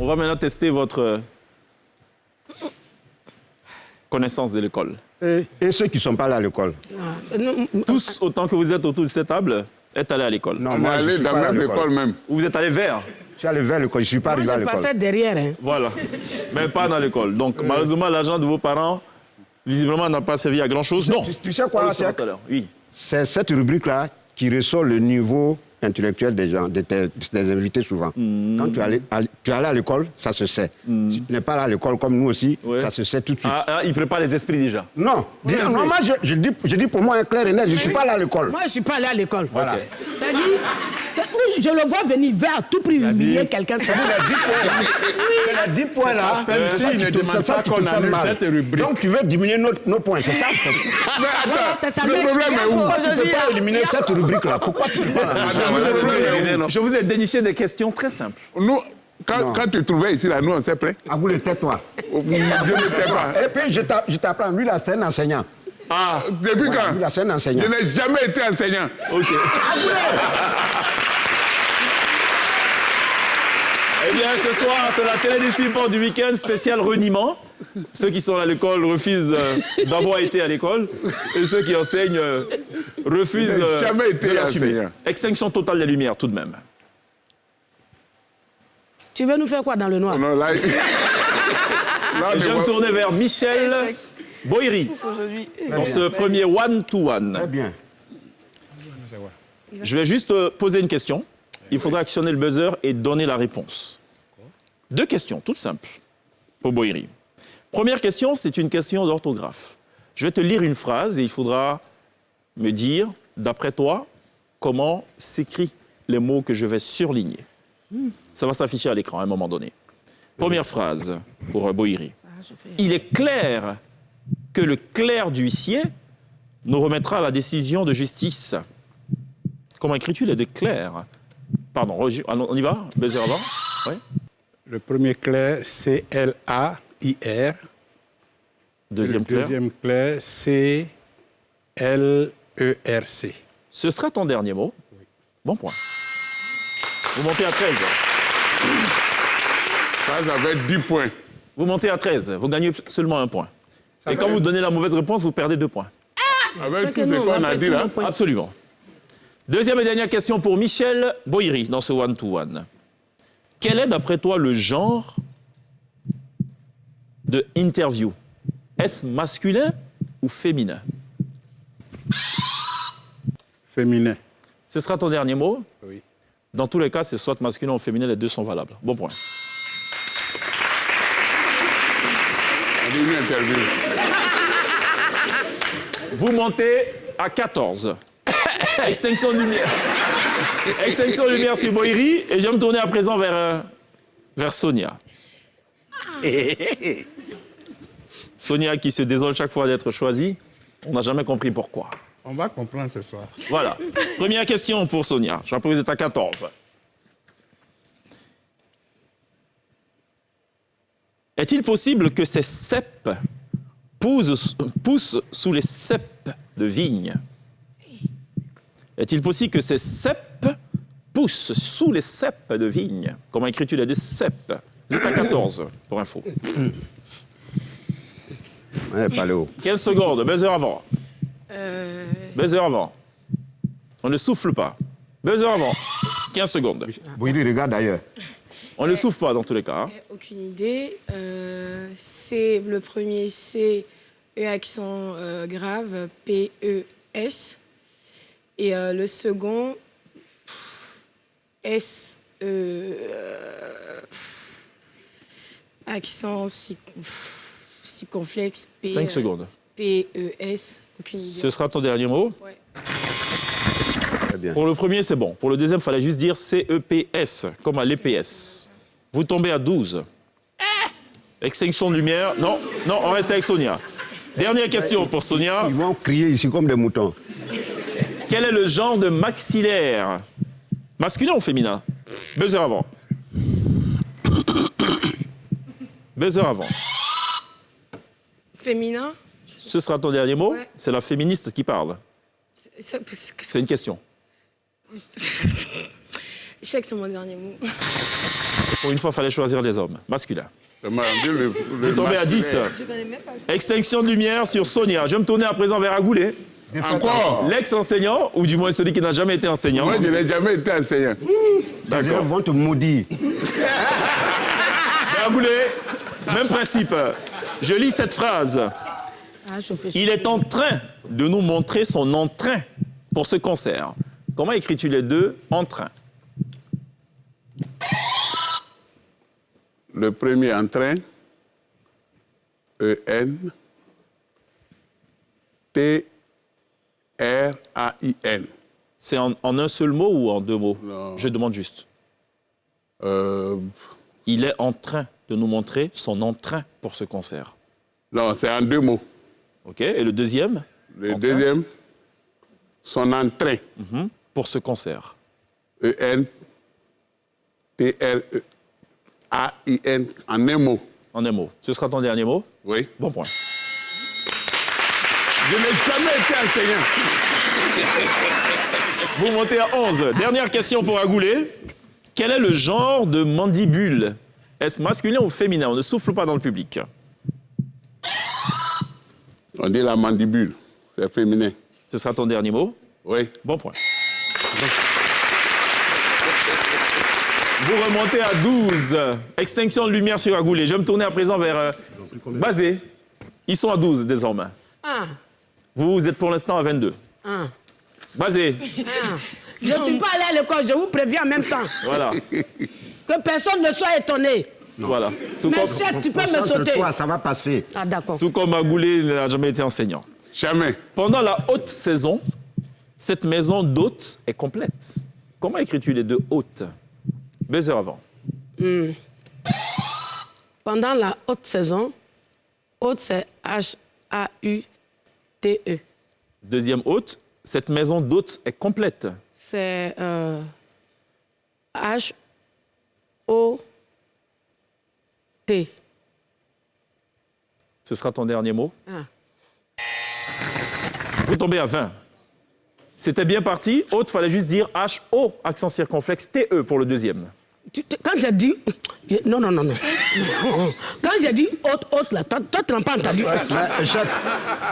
On va maintenant tester votre connaissance de l'école. Et ceux qui ne sont pas allés à l'école? Tous, autant que vous êtes autour de cette table, êtes allés à l'école. Non, On est moi, je allé suis dans pas la allé à même école même. Ou vous êtes allés vers. Je suis allé vers l'école, je ne suis pas arrivé à Je l'école. passais derrière. Hein. Voilà. Mais pas dans l'école. Donc, malheureusement, l'argent de vos parents, visiblement, n'a pas servi à grand-chose. Non. Tu sais quoi, On le saura tout à l'heure. Oui. c'est cette rubrique-là qui ressort le niveau intellectuel des gens, de tes invités souvent. Quand tu es allé à l'école, ça se sait. Si tu n'es pas allé à l'école comme nous aussi, Ouais. ça se sait tout de suite. Il prépare les esprits déjà. Non, non, moi je dis pour moi clair et net, je ne suis pas allé à l'école. Moi, je ne suis pas allé à l'école. Voilà. C'est-à-dire, je le vois venir vers à tout prix humilier quelqu'un. C'est les 10 points là. S'il ne demande pas qu'on annule cette rubrique. Donc tu veux diminuer nos points, c'est ça en fait. Mais attends, c'est ça, le problème est où? Pourquoi tu ne peux pas éliminer cette rubrique là? Pourquoi tu ne peux pas Je vous ai déniché des questions très simples. Nous, quand tu trouvais ici, là, nous, on s'est plaint. À vous, tais-toi. Je ne t'ai pas. Et puis je t'apprends, lui là, c'est un enseignant. Ah, depuis quand? Lui là, c'est un enseignant. Je n'ai jamais été enseignant. OK. Eh bien, ce soir, c'est la télédiscipline du week-end spécial reniement. Ceux qui sont à l'école refusent d'avoir été à l'école. Et ceux qui enseignent refusent Je n'ai jamais été de l'assumer. enseignant. Extinction totale des lumières, tout de même. Tu veux nous faire quoi dans le noir? Non, là, Et je vais me tourner vers Michel Boiri pour ce premier one-to-one. Très bien. Je vais juste poser une question. Il faudra actionner le buzzer et donner la réponse. 2 questions, toutes simples, pour Boiri. Première question, c'est une question d'orthographe. Je vais te lire une phrase et il faudra me dire, d'après toi, comment s'écrit les mots que je vais surligner. Ça va s'afficher à l'écran à un moment donné. Première phrase pour Boiri. Il est clair que le clerc d'huissier nous remettra la décision de justice. Comment écris-tu les deux clercs? Pardon, on y va? Buzzer avant? Oui. Le premier clerc, C-L-A-I-R. Deuxième Le clerc. deuxième clerc, C-L-E-R-C. Ce sera ton dernier mot. Bon point. Vous montez à 13. ça avait 10 points. Vous montez à 13. Vous gagnez seulement 1 point. Et quand vous donnez la mauvaise réponse, vous perdez 2 points. Avec tout ce qu'on a dit là. Absolument. Deuxième et dernière question pour Michel Boiri dans ce one-to-one. Quel est, d'après toi, le genre de interview? Est-ce masculin ou féminin? Féminin. Ce sera ton dernier mot? Oui. Dans tous les cas, c'est soit masculin ou féminin, les deux sont valables. Bon point. On dit une interview. Vous montez à 14. Extinction de lumière. Extinction de lumière sur Boiri. Et je vais me tourner à présent vers Sonia. Sonia qui se désole chaque fois d'être choisie. On n'a jamais compris pourquoi. On va comprendre ce soir. Voilà. Première question pour Sonia. Je rappelle que vous êtes à 14. Est-il possible que ces cèpes poussent sous les cèpes de vigne? Est-il possible que ces cèpes poussent sous les cèpes de vigne? Comment écris-tu les deux cèpes? Vous êtes à 14, pour info. Ouais, Paléo. 15 secondes, buzzer avant. Buzzer avant. On ne souffle pas. Buzzer avant. 15 secondes. Boiri, regarde ailleurs. On ne souffle pas dans tous les cas. Hein. Aucune idée. C'est le premier C, E accent grave, P-E-S. Et le second, S, accent circonflexe, 5 secondes. P-E-S. Aucune idée. Ce sera ton dernier mot. Ouais. Très bien. Pour le premier, c'est bon. Pour le deuxième, il fallait juste dire C-E-P-S, comme à l'EPS. Vous tombez à 12. Extinction de lumière. Non, non, on reste avec Sonia. Dernière question pour Sonia. Ils vont crier ici comme des moutons. Quel est le genre de maxillaire? Masculin ou féminin? Buzzer avant. Buzzer avant. Féminin. Ce sera ton dernier mot. Ouais. C'est la féministe qui parle. C'est une question. Je sais que c'est mon dernier mot. Pour une fois, il fallait choisir les hommes, masculins. Ça m'a rendu le Vous tombez à 10. masculin. Je connais même pas ça. Extinction de lumière sur Sonia. Je vais me tourner à présent vers Agoulé, Encore. l'ex-enseignant, ou du moins celui qui n'a jamais été enseignant. Moi, je n'ai jamais été enseignant. Les élèves vont te maudire. Vers Agoulé, même principe. Je lis cette phrase. Ah, je fais Il est en train de nous montrer son entrain pour ce concert. Comment écris-tu les deux en train? Le premier entrain, E-N, T-R-A-I-N. C'est en un seul mot ou en deux mots? Non. Je demande juste. Euh, Il est en train de nous montrer son entrain pour ce concert. non, c'est en deux mots. OK? Et le deuxième? Le Entrain. deuxième, son entrain, Pour ce concert. E-N, T-R-A-I-N, en un mot. En un mot. Ce sera ton dernier mot? Oui. Bon point. Je n'ai jamais été enseignant. Vous montez à 11. Dernière question pour Agoulé. Quel est le genre de mandibule? Est-ce masculin ou féminin? On ne souffle pas dans le public. On dit la mandibule, c'est féminin. Ce sera ton dernier mot? Oui. Bon point. Vous remontez à 12. Extinction de lumière sur Agoulé. Je vais me tourner à présent vers Bazé. Ils sont à 12 désormais. Ah, Vous êtes pour l'instant à 22. ah, Bazé, ah. Je ne suis pas allé à l'école, je vous préviens en même temps. voilà. Que personne ne soit étonné. Voilà. Tout Mais comme, chef, tu peux me Concentre-toi, sauter. ça va passer. Ah, d'accord. tout comme Agoulé n'a jamais été enseignant. Jamais. Pendant la haute saison, cette maison d'hôtes est complète. Comment écris-tu les deux hôtes? Buzzer avant. Pendant la haute saison, haute c'est H-A-U-T-E. Deuxième hôte, cette maison d'hôtes est complète. C'est H-O-T. Ce sera ton dernier mot. Ah. Vous tombez à 20. C'était bien parti. Hôte, fallait juste dire H-O, accent circonflexe, T-E pour le deuxième. Quand j'ai dit... Non, non, non, non. Quand j'ai dit haute, là, toi, tu n'as pas entendu. Mais, chef,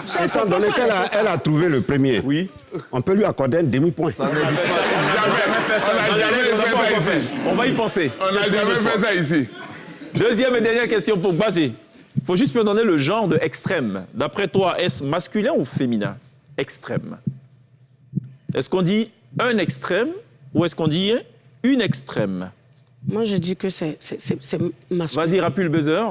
Chef, étant faut donné pas faire qu'elle a trouvé le premier, Oui. on peut lui accorder un demi-point. On n'a jamais fait ça ici. On va y penser. On n'a jamais fait ça ici. Deuxième et dernière question pour Basé. Il faut juste me donner le genre de extrême. D'après toi, est-ce masculin ou féminin? Extrême. Est-ce qu'on dit un extrême ou est-ce qu'on dit une extrême? Moi, je dis que c'est masculin. Vas-y, rappuie le buzzer.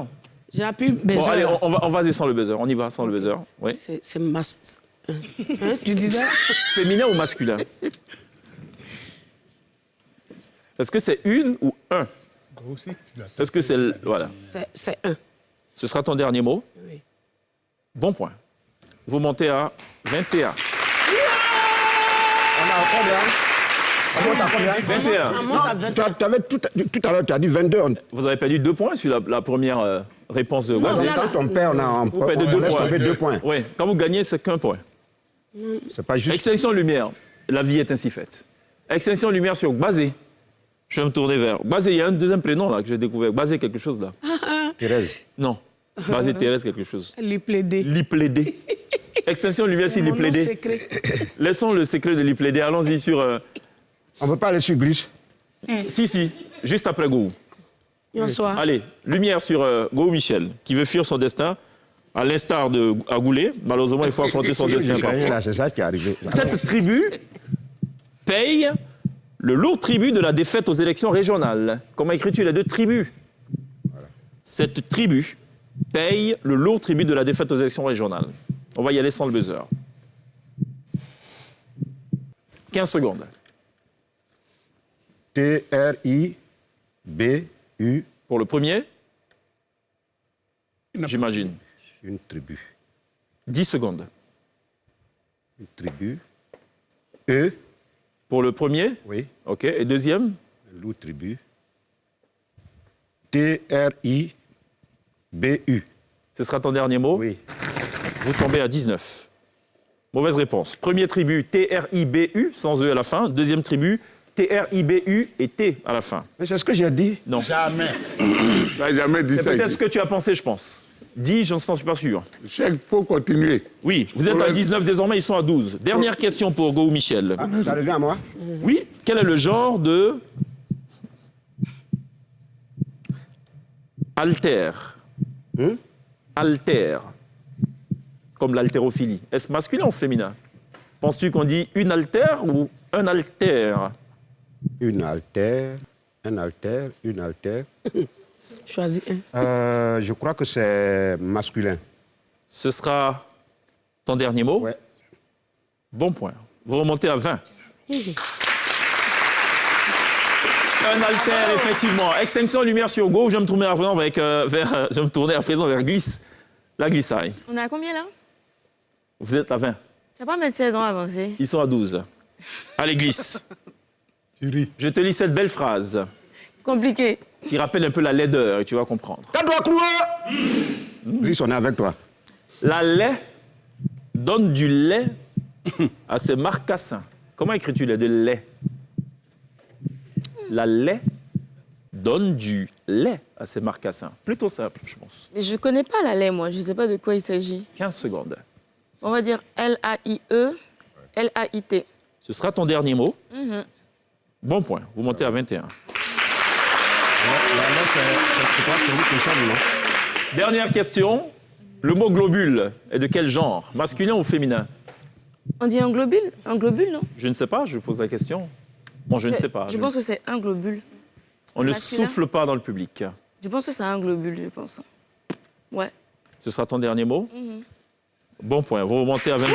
J'ai appuyé Bon, buzzer. allez, là. on va sans le buzzer. On y va sans le buzzer. Oui. C'est mas... Hein, tu disais Féminin ou masculin? Est-ce que c'est une ou un? Est-ce que c'est... Voilà. c'est un. Ce sera ton dernier mot. Oui. Bon point. Vous montez à 21. On a combien? On monte à combien? 21. On monte à 20. Tu avais tout à l'heure, tu as dit 22. Vous avez perdu 2 points sur la première réponse de Wazé. là, là. Quand on perd, on perdez deux laisse points. tomber 2 points. Oui, quand vous gagnez, c'est qu'un point. C'est pas juste. Extinction de lumière, la vie est ainsi faite. Extinction de lumière sur Bazé. Je vais me tourner vers Bazé. Il y a un deuxième prénom là que j'ai découvert. Bazé quelque chose là. Thérèse. Non. Bazé Thérèse quelque chose. L'IPLD. L'IPLD. Extinction de lumière sur Mon nom l'IPLD. secret. Laissons le secret de l'IPLD. Allons-y sur... On ne peut pas aller sur Glisse. Si, juste après Gou. Bonsoir. Allez, lumière sur Gou Michel, qui veut fuir son destin, à l'instar de Agoulé. Malheureusement, il faut affronter son destin J'ai gagné parfois. là, c'est ça qui est arrivé. Cette tribu paye le lourd tribut de la défaite aux élections régionales. Comment écris-tu les deux tribus? Cette tribu paye le lourd tribut de la défaite aux élections régionales. On va y aller sans le buzzer. 15 secondes. T-R-I-B-U, Pour le premier, j'imagine. une tribu. 10 secondes. Une tribu. E, Pour le premier, oui, OK. Et deuxième, loup tribu. T-R-I-B-U, ce sera ton dernier mot. oui. Vous tombez à 19. Mauvaise réponse. Premier tribu, T-R-I-B-U, sans E à la fin. Deuxième tribu, T-R-I-B-U et T à la fin. Mais c'est ce que j'ai dit. Non. Jamais. Il n'a jamais dit C'est ça peut-être ici. ce que tu as pensé, je pense. Dis, je n'en suis pas sûr. Il faut continuer. Oui, vous êtes à 19 désormais, ils sont à 12. Dernière question pour Go ou Michel. Ah, ça revient à moi. Oui, quel est le genre de alter? Alter, comme l'haltérophilie. Est-ce masculin ou féminin? Penses-tu qu'on dit une altère ou un alter? Une altère, un altère, une altère. Choisis un. Je crois que c'est masculin. Ce sera ton dernier mot? Ouais. Bon point. Vous remontez à 20. Un alter, effectivement. Extinction lumière sur Go. Je vais me tourner à présent vers Glisse. La glissaille. On est à combien là? Vous êtes à 20. Tu vas pas mettre 16 ans avancé. Ils sont à 12. Allez, Glisse. Tu ris. Je te lis cette belle phrase Compliqué. qui rappelle un peu la laideur et tu vas comprendre. Ça doit courir. Glisse, on est avec toi. La lait donne du lait à ses marcassins. Comment écris-tu le de lait? La lait donne du lait à ses marcassins. Plutôt simple, je pense. Mais je connais pas la lait, moi. Je sais pas de quoi il s'agit. 15 secondes. On va dire L-A-I-E, L-A-I-T. Ce sera ton dernier mot. Bon point. Vous montez à 21. C'est quoi que chante, non? Dernière question. Le mot globule est de quel genre? Masculin ou féminin? On dit un globule? Un globule, non? Je ne sais pas, je pose la question. Bon, je ne sais pas. Je pense que c'est un globule. On ne masculin. souffle pas dans le public. Je pense que c'est un globule, je pense. Ouais. Ce sera ton dernier mot? Bon point. Vous remontez à 22.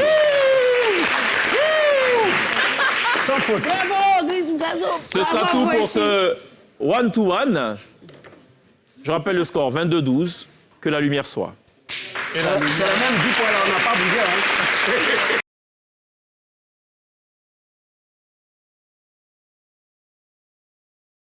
Sans faute. Bravo, Gris Picasso. Ce sera tout pour ce one-to-one. Je rappelle le score 22-12. Que la lumière soit. C'est la même vie, on n'a pas bougé. Hein.